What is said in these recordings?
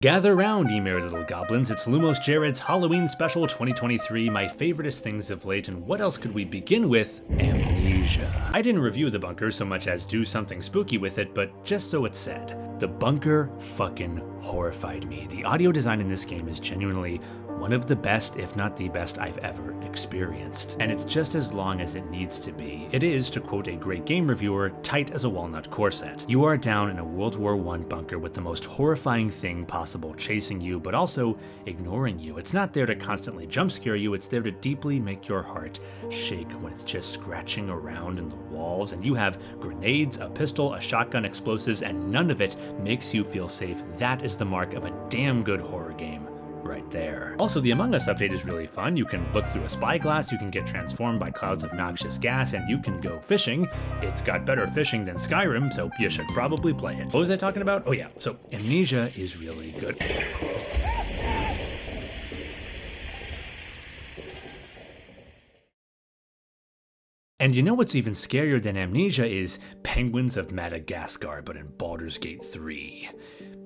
Gather round, ye merry little goblins, it's Lumos Jared's Halloween Special 2023, my favoriteest things of late, and what else could we begin with? Amnesia. I didn't review the bunker so much as do something spooky with it, but just so it's said, the bunker fucking horrified me. The audio design in this game is genuinely one of the best, if not the best, I've ever experienced. And it's just as long as it needs to be. It is, to quote a great game reviewer, tight as a walnut corset. You are down in a World War I bunker with the most horrifying thing possible chasing you, but also ignoring you. It's not there to constantly jump scare you, it's there to deeply make your heart shake when it's just scratching around in the walls, and you have grenades, a pistol, a shotgun, explosives, and none of it makes you feel safe. That is the mark of a damn good horror game. Right there. Also, the Among Us update is really fun. You can look through a spyglass, you can get transformed by clouds of noxious gas, and you can go fishing. It's got better fishing than Skyrim, so you should probably play it. What was I talking about? Oh yeah, so Amnesia is really good. And you know what's even scarier than Amnesia is Penguins of Madagascar, but in Baldur's Gate 3.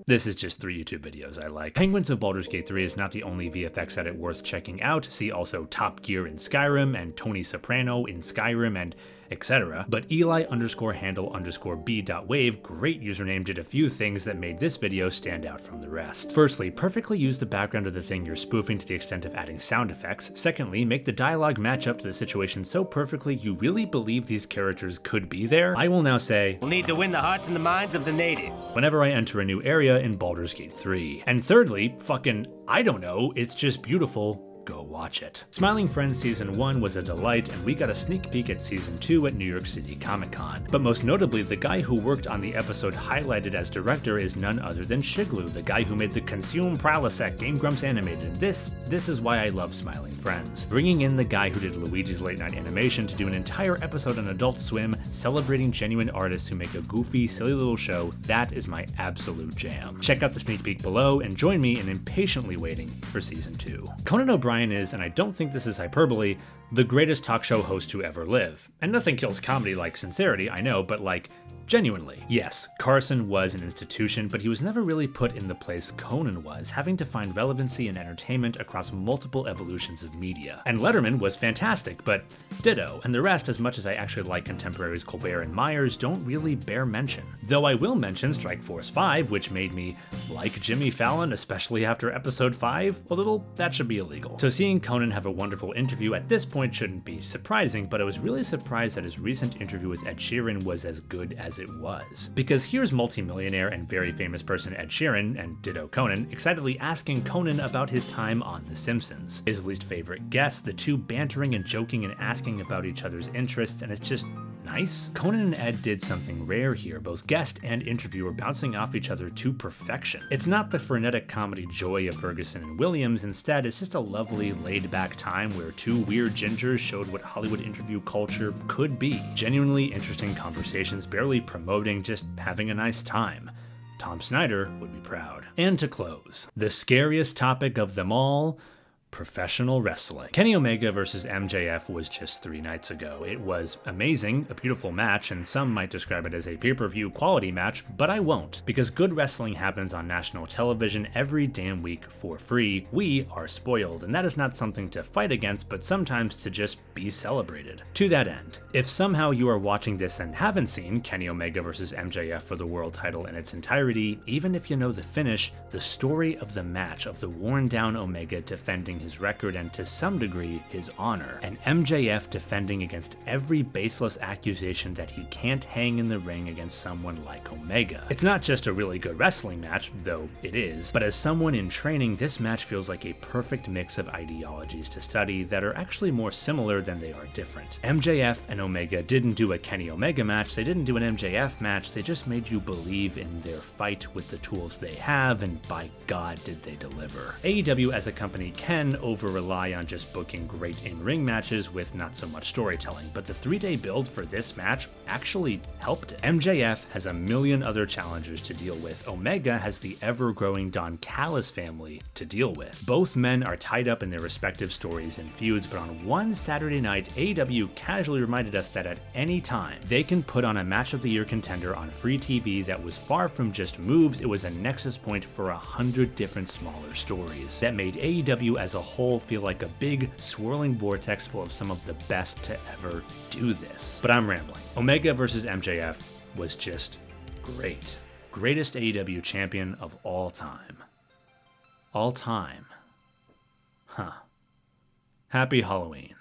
This is just 3 YouTube videos I like. Penguins of Baldur's Gate 3 is not the only VFX edit worth checking out. See also Top Gear in Skyrim, and Tony Soprano in Skyrim, and etc. But Eli_handle_b.wave, great username, did a few things that made this video stand out from the rest. Firstly, perfectly use the background of the thing you're spoofing to the extent of adding sound effects. Secondly, make the dialogue match up to the situation so perfectly you really believe these characters could be there. I will now say, we'll need to win the hearts and the minds of the natives whenever I enter a new area in Baldur's Gate 3. And thirdly, I don't know, it's just beautiful. Go watch it. Smiling Friends Season 1 was a delight, and we got a sneak peek at Season 2 at New York City Comic Con. But most notably, the guy who worked on the episode highlighted as director is none other than Shiglu, the guy who made the Consume Pralasec Game Grumps animated. And this is why I love Smiling Friends. Bringing in the guy who did Luigi's Late Night Animation to do an entire episode on Adult Swim, celebrating genuine artists who make a goofy, silly little show, that is my absolute jam. Check out the sneak peek below, and join me in impatiently waiting for Season 2. Conan O'Brien is, and I don't think this is hyperbole, the greatest talk show host to ever live. And nothing kills comedy like sincerity, I know, but genuinely. Yes, Carson was an institution, but he was never really put in the place Conan was, having to find relevancy and entertainment across multiple evolutions of media. And Letterman was fantastic, but ditto, and the rest, as much as I actually like contemporaries Colbert and Myers, don't really bear mention. Though I will mention Strike Force 5, which made me like Jimmy Fallon, especially after episode 5, that should be illegal. So seeing Conan have a wonderful interview at this point shouldn't be surprising, but I was really surprised that his recent interview with Ed Sheeran was as good as it was. Because here's multimillionaire and very famous person Ed Sheeran, and ditto Conan, excitedly asking Conan about his time on The Simpsons. His least favorite guest, the two bantering and joking and asking about each other's interests, and it's just nice. Conan and Ed did something rare here, both guest and interviewer bouncing off each other to perfection. It's not the frenetic comedy joy of Ferguson and Williams, instead it's just a lovely laid-back time where two weird gingers showed what Hollywood interview culture could be. Genuinely interesting conversations, barely promoting, just having a nice time. Tom Snyder would be proud. And to close, the scariest topic of them all, professional wrestling. Kenny Omega versus MJF was just 3 nights ago. It was amazing, a beautiful match, and some might describe it as a pay-per-view quality match, but I won't, because good wrestling happens on national television every damn week for free. We are spoiled, and that is not something to fight against, but sometimes to just be celebrated. To that end, if somehow you are watching this and haven't seen Kenny Omega versus MJF for the world title in its entirety, even if you know the finish, the story of the match of the worn-down Omega defending his record and to some degree his honor, and MJF defending against every baseless accusation that he can't hang in the ring against someone like Omega. It's not just a really good wrestling match, though it is, but as someone in training, this match feels like a perfect mix of ideologies to study that are actually more similar than they are different. MJF and Omega didn't do a Kenny Omega match, they didn't do an MJF match, they just made you believe in their fight with the tools they have, and by God did they deliver. AEW as a company can couldn't over-rely on just booking great in-ring matches with not so much storytelling, but the 3-day build for this match actually helped it. MJF has a million other challengers to deal with. Omega has the ever-growing Don Callis family to deal with. Both men are tied up in their respective stories and feuds, but on one Saturday night, AEW casually reminded us that at any time, they can put on a match of the year contender on free TV that was far from just moves. It was a nexus point for 100 different smaller stories that made AEW as a whole feel like a big swirling vortex full of some of the best to ever do this. But I'm rambling. Omega versus MJF was just great. Greatest AEW champion of all time. All time. Huh. Happy Halloween.